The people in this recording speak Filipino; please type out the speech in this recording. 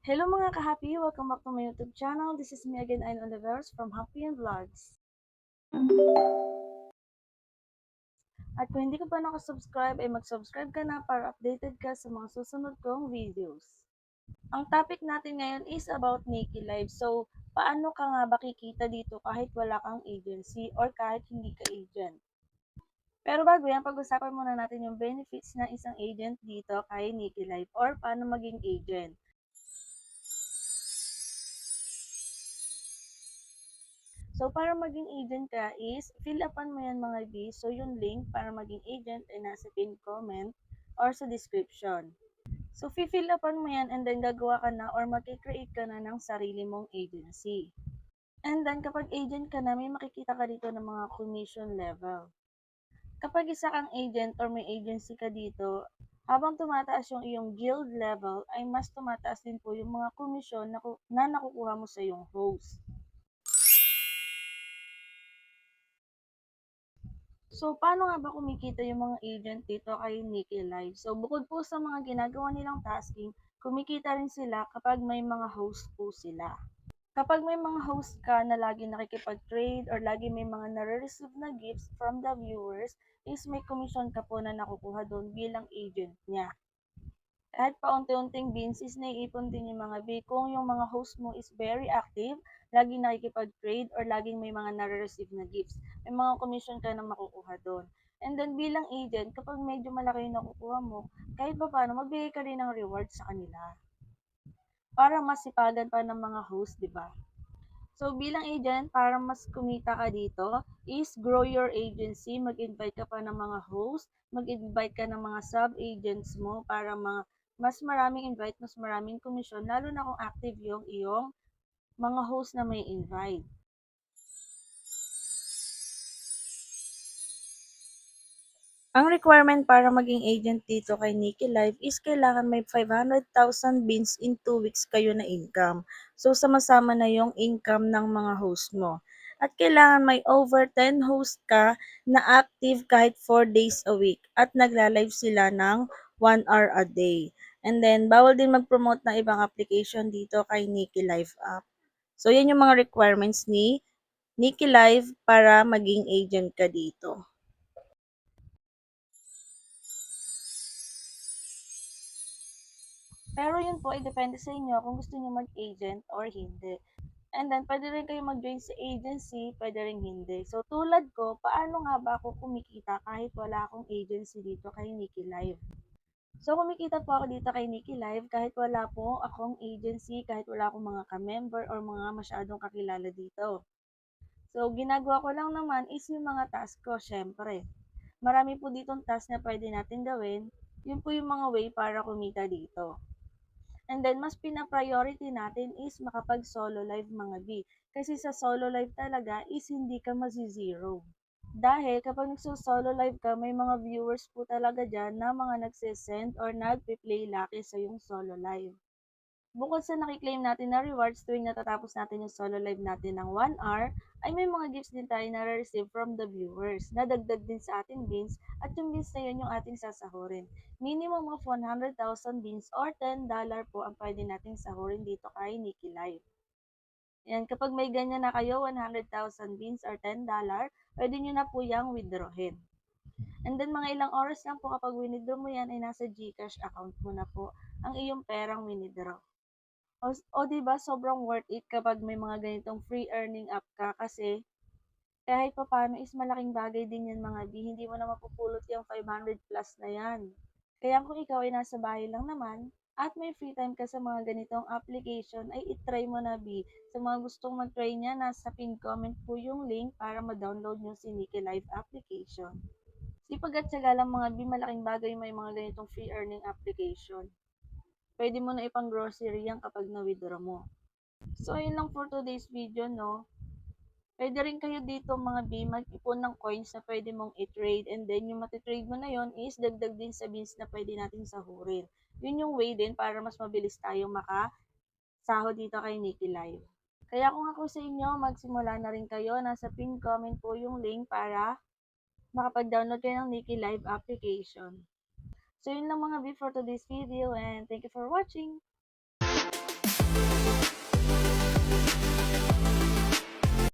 Hello mga ka-happy! Welcome back to my YouTube channel. This is me again, Ayn Oliveros from Happy and Vlogs. At kung hindi ka pa nakasubscribe, ay mag-subscribe ka na para updated ka sa mga susunod kong videos. Ang topic natin ngayon is about Nikki Live. So, paano ka nga ba kikita dito kahit wala kang agency or kahit hindi ka agent? Pero bago yan, pag-usapan muna natin yung benefits ng isang agent dito kay Nikki Live or paano maging agent. So, para maging agent ka is, fill upan mo yan mga B. So, yung link para maging agent ay nasa pinned comment or sa description. So, fill upan mo yan and then gagawa ka na or mag-create ka na ng sarili mong agency. And then, kapag agent ka na, may makikita ka dito ng mga commission level. Kapag isa kang agent or may agency ka dito, habang tumataas yung iyong guild level, ay mas tumataas din po yung mga komisyon na nakukuha mo sa iyong host. So, paano nga ba kumikita yung mga agent dito kay Nikki Live? So, bukod po sa mga ginagawa nilang tasking, kumikita rin sila kapag may mga host po sila. Kapag may mga host ka na lagi nakikipag-trade or lagi may mga nare-receive na gifts from the viewers, is may commission ka po na nakukuha doon bilang agent niya. Kahit paunti-unting beans is naiipon din yung mga B. Kung yung mga host mo is very active, laging nakikipag-trade or laging may mga nare-receive na gifts, may mga commission ka na makukuha doon. And then bilang agent, kapag medyo malaki yung nakukuha mo, kahit pa paano, magbigay ka rin ng reward sa kanila. Para masipagan pa ng mga host, di ba? So bilang agent, para mas kumita ka dito, is grow your agency, mag-invite ka pa ng mga host, mag-invite ka ng mga sub-agents mo para mas maraming invite, mas maraming komisyon, lalo na kung active yung iyong mga host na may invite. Ang requirement para maging agent dito kay Nikki Live is kailangan may 500,000 beans in 2 weeks kayo na income. So, sama-sama na yung income ng mga host mo. At kailangan may over 10 host ka na active kahit 4 days a week at nagla-live sila ng 1 hour a day. And then, bawal din mag-promote ng ibang application dito kay Nikki Live app. So, yan yung mga requirements ni Nikki Live para maging agent ka dito. Pero yun po ay depende sa inyo kung gusto niyo mag-agent or hindi. And then, pwede rin kayo mag-join sa agency, pwede rin hindi. So, tulad ko, paano nga ba ako kumikita kahit wala akong agency dito kay Nikki Live? So, kumikita po ako dito kay Nikki Live kahit wala po akong agency, kahit wala akong mga ka-member or mga masyadong kakilala dito. So, ginagawa ko lang naman is yung mga task ko, syempre. Marami po ditong task na pwede natin gawin. Yun po yung mga way para kumita dito. And then, mas pina-priority natin is makapag-solo live mga B. Kasi sa solo live talaga is hindi ka mazi-zero. Dahil kapag nagso-solo live ka, may mga viewers po talaga dyan na mga nagsisend or nagpe-play lucky sa yung solo live. Bukod sa nakiklaim natin na rewards tuwing natatapos natin yung solo live natin ng 1 hour, ay may mga gifts din tayo na receive from the viewers na dagdag din sa ating beans at yung beans na yun yung ating sasahurin. Minimum of 100,000 beans or $10 po ang pwede nating sahurin dito kay Nikki Live. Yan, kapag may ganyan na kayo, 100,000 beans or $10, pwede nyo na po yung withdrawin. And then mga ilang oras lang po kapag winidraw mo yan ay nasa GCash account mo na po ang iyong perang winidraw. O 'di ba sobrang worth it kapag may mga ganitong free earning app ka kasi kahit papaano is malaking bagay din 'yan mga B, hindi mo na mapupulot yung 500 plus na 'yan. Kaya kung ikaw ay nasa bahay lang naman at may free time ka sa mga ganitong application ay i-try mo na B. Sa mga gustong mag-try niyan, nasa pinned comment po yung link para ma-download niyo si Nikki Live application. Sipag at tiyaga lang mga B, malaking bagay may mga ganitong free earning application. Pwede mo na ipang grocery yan kapag na-withdraw mo. So, ayun lang for today's video, no? Pwede rin kayo dito mga B, mag-ipon ng coins na pwede mong i-trade and then yung matitrade mo na yon is dagdag din sa beans na pwede natin sahurin. Yun yung way din para mas mabilis tayong makasahod dito kay Nikki Live. Kaya kung ako sa inyo, magsimula na rin kayo. Nasa pin comment po yung link para makapag-download kayo ng Nikki Live application. So yun lang mga B for today's video and thank you for watching.